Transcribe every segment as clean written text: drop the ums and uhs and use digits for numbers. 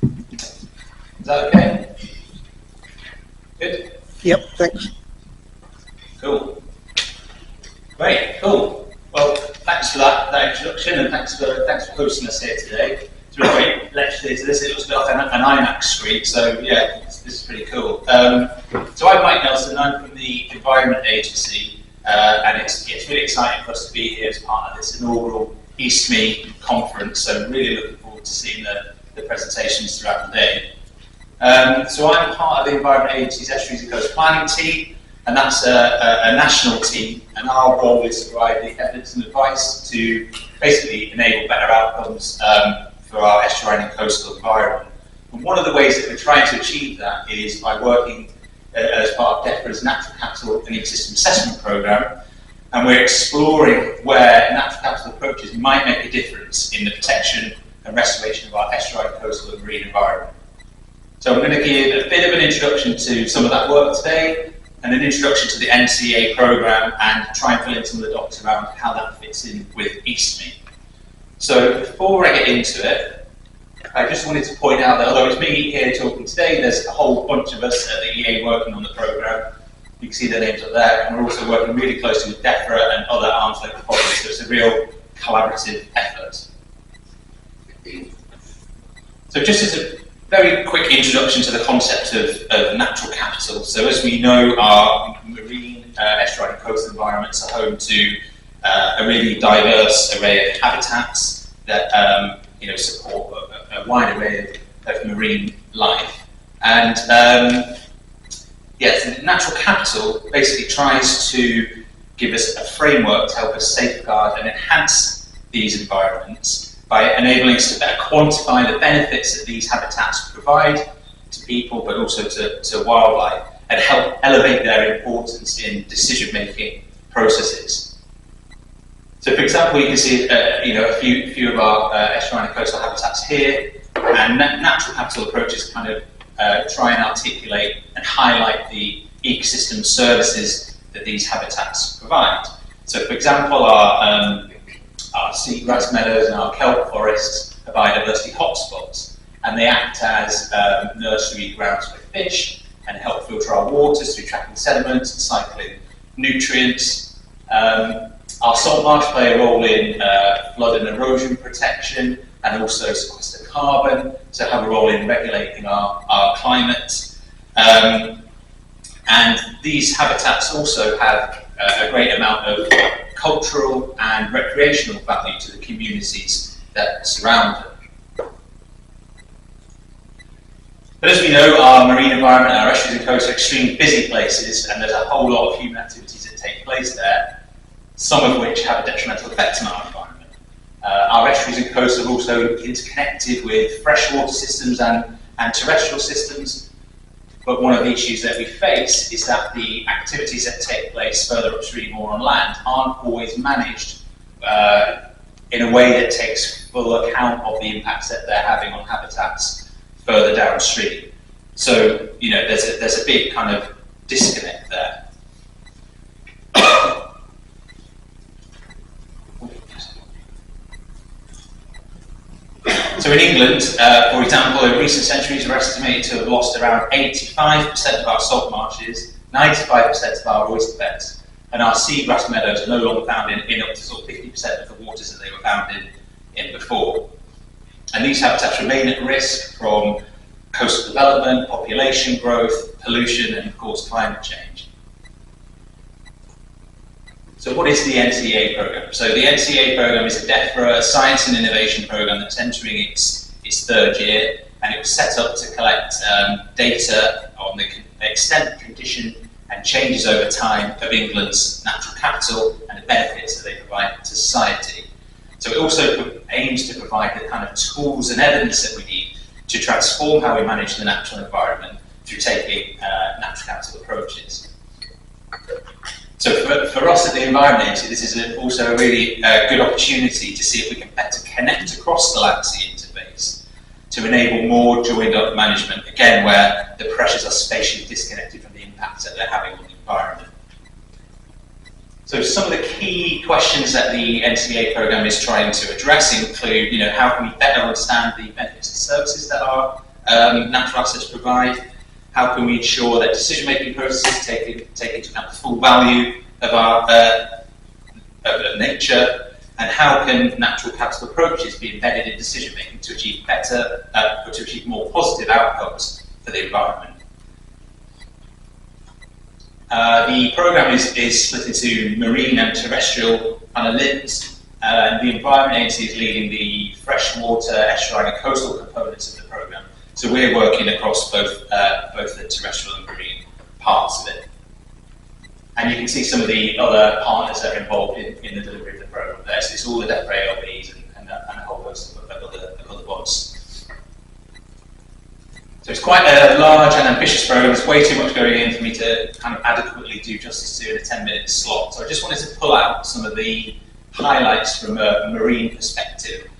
Is that okay? Good? Yep, thanks. Cool. Great, cool. Well, thanks for that introduction, and thanks for hosting us here today. It's really great lecture to this. It looks a bit like an IMAX screen, so yeah, this is pretty cool. So I'm Mike Nelson, I'm from the Environment Agency, and it's really exciting for us to be here as part of this inaugural EastME conference, so I'm really looking forward to seeing the presentations throughout the day. So I'm part of the Environment Agency's Estuaries and Coast Planning team, and that's a national team, and our role is to provide the evidence and advice to basically enable better outcomes for our estuarine and coastal environment. And one of the ways that we're trying to achieve that is by working as part of DEFRA's Natural Capital and Ecosystem Assessment Programme, and we're exploring where natural capital approaches might make a difference in the protection and restoration of our estuarine, coastal and marine environment. So I'm going to give a bit of an introduction to some of that work today, and an introduction to the NCA programme, and try and fill in some of the dots around how that fits in with EastME. So before I get into it, I just wanted to point out that although it's me here talking today, there's a whole bunch of us at the EA working on the programme. You can see their names up there, and we're also working really closely with DEFRA and other arms length bodies, so it's a real collaborative effort. So just as a very quick introduction to the concept of natural capital. So as we know, our marine, estuarine and coastal environments are home to a really diverse array of habitats that support a wide array of marine life. And so natural capital basically tries to give us a framework to help us safeguard and enhance these environments by enabling us to better quantify the benefits that these habitats provide to people, but also to wildlife, and help elevate their importance in decision-making processes. So, for example, you can see a few of our estuarine and coastal habitats here, and natural capital approaches kind of try and articulate and highlight the ecosystem services that these habitats provide. So, for example, our seagrass meadows and our kelp forests are biodiversity hotspots, and they act as nursery grounds for fish and help filter our waters through trapping sediments and cycling nutrients. Our salt marsh play a role in flood and erosion protection, and also sequester carbon, so have a role in regulating our climate. And these habitats also have a great amount of cultural and recreational value to the communities that surround them. But as we know, our marine environment and our estuaries and coasts are extremely busy places, and there's a whole lot of human activities that take place there, some of which have a detrimental effect on our environment. Our estuaries and coasts are also interconnected with freshwater systems and terrestrial systems. But one of the issues that we face is that the activities that take place further upstream or on land aren't always managed in a way that takes full account of the impacts that they're having on habitats further downstream. So, there's a big kind of disconnect there. So in England, for example, in recent centuries we're estimated to have lost around 85% of our salt marshes, 95% of our oyster beds, and our seagrass meadows are no longer found in up to sort of 50% of the waters that they were found in before. And these habitats remain at risk from coastal development, population growth, pollution, and of course climate change. So what is the NCA programme? So the NCA programme is a DEFRA science and innovation programme that's entering its third year, and it was set up to collect data on the extent, condition and changes over time of England's natural capital and the benefits that they provide to society. So it also aims to provide the kind of tools and evidence that we need to transform how we manage the natural environment through taking natural capital approaches. So for us at the Environment Agency, this is also a really good opportunity to see if we can better connect across the land-sea interface to enable more joined-up management, again, where the pressures are spatially disconnected from the impacts that they're having on the environment. So some of the key questions that the NCA programme is trying to address include, how can we better understand the benefits and services that our natural assets provide? How can we ensure that decision-making processes take into account the full value of our of nature? And how can natural capital approaches be embedded in decision-making to achieve better, or to achieve more positive outcomes for the environment? The programme is split into marine and terrestrial kind of limbs. The Environment Agency is leading the freshwater, estuarine and coastal components of the programme. So we're working across both the terrestrial and marine parts of it. And you can see some of the other partners that are involved in the delivery of the programme there. So it's all the DEFRA ALBs and a whole host of other bodies. So it's quite a large and ambitious programme. There's way too much going in for me to kind of adequately do justice to in a 10-minute slot. So I just wanted to pull out some of the highlights from a marine perspective,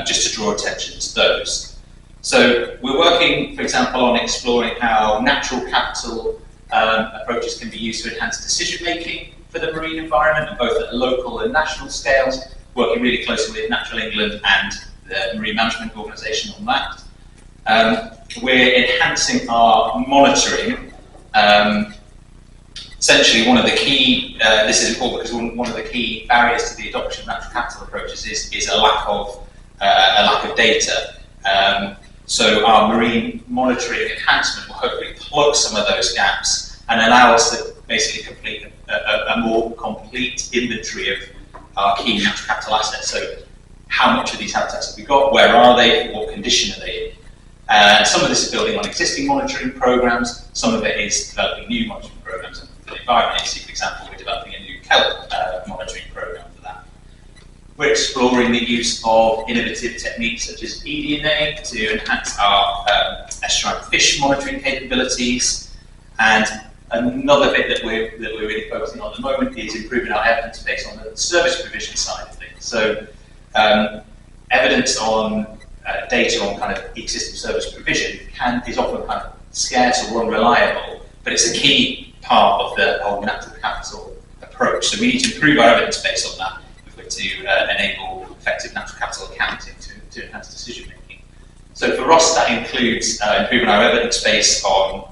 just to draw attention to those. So we're working, for example, on exploring how natural capital approaches can be used to enhance decision-making for the marine environment, both at local and national scales, working really closely with Natural England and the Marine Management Organisation on that. We're enhancing our monitoring. Essentially, one of the key, this is important because one of the key barriers to the adoption of natural capital approaches is a lack of data. So our marine monitoring enhancement will hopefully plug some of those gaps and allow us to basically complete a more complete inventory of our key natural capital assets. So how much of these habitats have we got, where are they, what condition are they in? Some of this is building on existing monitoring programs, some of it is developing new monitoring programs. And for the Environment Agency, for example, we're developing a new kelp monitoring program for that. We're exploring the use of innovative techniques such as eDNA to enhance our estuarine fish monitoring capabilities. And another bit that we're really focusing on at the moment is improving our evidence base on the service provision side of things. So evidence on data on kind of ecosystem service provision is often kind of scarce or unreliable, but it's a key part of the whole natural capital approach. So we need to improve our evidence base on that if we're to enable effective natural capital accounting to enhance decision making. So for us, that includes improving our evidence base on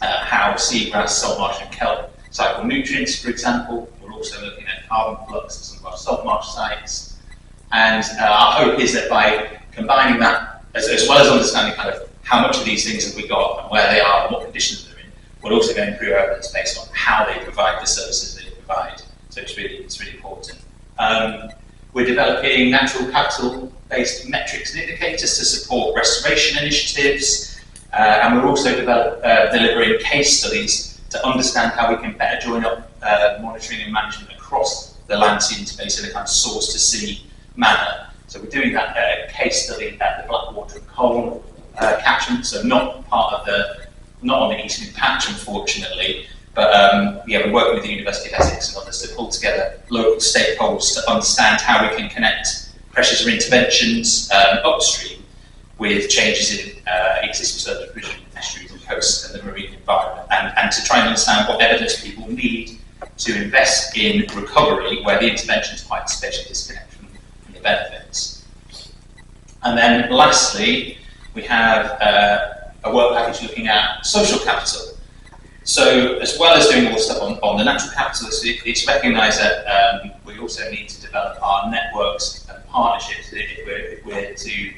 how seagrass, salt marsh and kelp cycle nutrients, for example. We're also looking at carbon flux at some of our salt marsh sites. And our hope is that by combining that, as well as understanding kind of how much of these things have we got and where they are and what conditions they're in, we're also going to improve our evidence based on how they provide the services that they provide. So it's really important. We're developing natural capital-based metrics and indicators to support restoration initiatives, and we're also delivering case studies to understand how we can better join up monitoring and management across the land sea interface in a kind of source to sea manner. So we're doing that case study at the Blackwater and Colne catchment, so not on the Eastern Patch, unfortunately, but we're working with the University of Essex and others to pull together local stakeholders to understand how we can connect pressures or interventions upstream with changes in existing service provision, estuaries and coasts and the marine environment, and to try and understand what evidence people need to invest in recovery where the intervention is quite spatially disconnected from the benefits. And then lastly, we have a work package looking at social capital. So as well as doing all the stuff on the natural capital, it's recognised that we also need to develop our networks and partnerships if we're to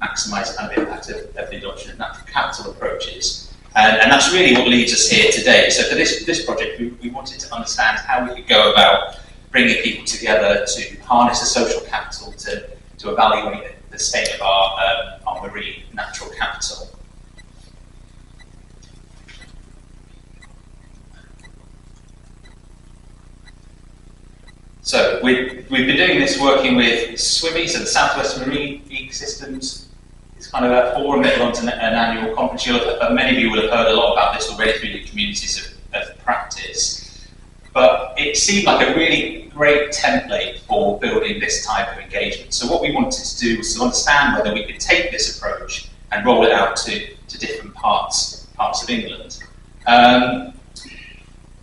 maximise the kind of impact of the adoption of natural capital approaches. And that's really what leads us here today. So for this project, we wanted to understand how we could go about bringing people together to harness the social capital to evaluate the state of our marine natural capital. So we've been doing this working with SWMI, so the Southwest Marine Ecosystems. It's kind of a forum that runs an annual conference. Many of you will have heard a lot about this already through the communities of practice. But it seemed like a really great template for building this type of engagement. So what we wanted to do was to understand whether we could take this approach and roll it out to different parts of England.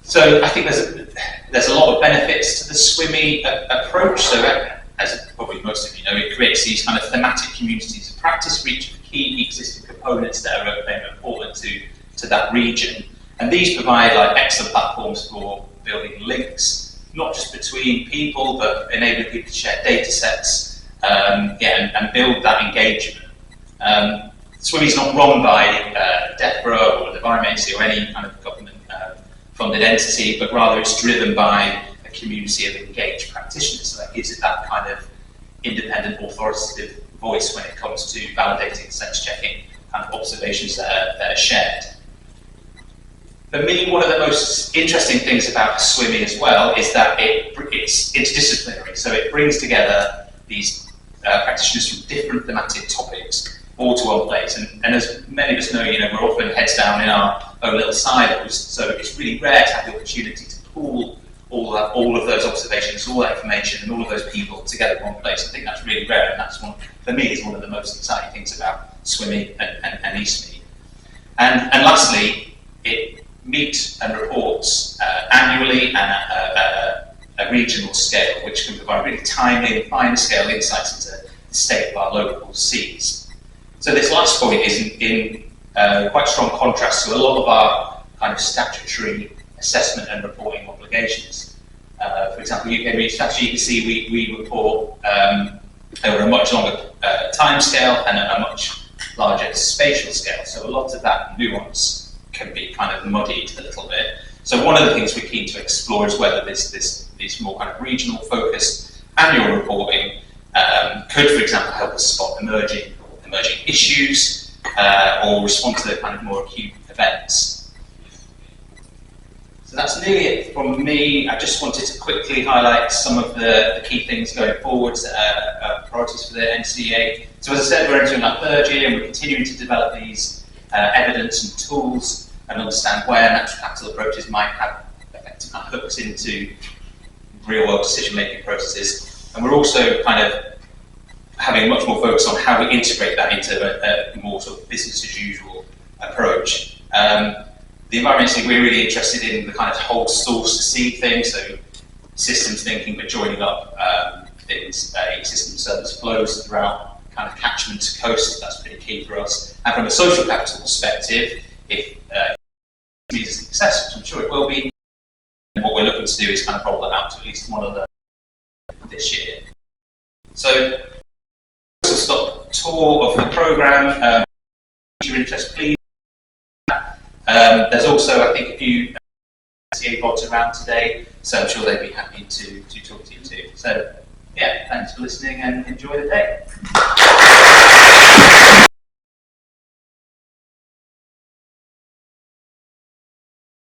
So I think there's a lot of benefits to the SWIMI approach. So, as probably most of you know, it creates these kind of thematic communities of practice for each of the key existing components that are important to that region. And these provide like excellent platforms for building links, not just between people, but enabling people to share data sets, and build that engagement. SWIMI is not run by DEFRA or the Environment Agency or any kind of government funded entity, but rather it's driven by a community of engaged practitioners. So that gives it that kind of independent, authoritative voice when it comes to validating, sense checking, kind of observations that are shared. For me, one of the most interesting things about SWIMI as well is that it's interdisciplinary. So it brings together these practitioners from different thematic topics all to one place. And as many of us know, we're often heads down in our own little silos. So it's really rare to have the opportunity to pool all of those observations, all that information, and all of those people together in one place. I think that's really rare, and that's for me, is one of the most exciting things about SWIMI and eSWMI. And lastly, it meets and reports annually and at a regional scale, which can provide really timely and fine scale insights into the state of our local seas. So this last point is in quite strong contrast to a lot of our kind of statutory assessment and reporting obligations. For example, UK Marine Strategy, you can see we report over a much longer time scale and a much larger spatial scale. So a lot of that nuance can be kind of muddied a little bit. So one of the things we're keen to explore is whether this more kind of regional focused annual reporting could, for example, help us spot emerging issues or respond to the kind of more acute events. So that's nearly it from me. I just wanted to quickly highlight some of the key things going forward, priorities for the NCA. So as I said, we're entering our third year and we're continuing to develop these evidence and tools and understand where natural capital approaches might have effective hooks into real-world decision-making processes. And we're also kind of having much more focus on how we integrate that into a more sort of business-as-usual approach. The Environment Agency, we're really interested in the kind of whole source to sea thing, so systems thinking, but joining up things, ecosystem service flows throughout kind of catchment to coast. That's pretty key for us. And from a social capital perspective, if it's a success, which I'm sure it will be, what we're looking to do is kind of roll that out to at least one other this year. So, a stop tour of the programme. If you're interested, please. There's also, I think, a few NCA bods around today, so I'm sure they'd be happy to talk to you too. So, yeah, thanks for listening and enjoy the day.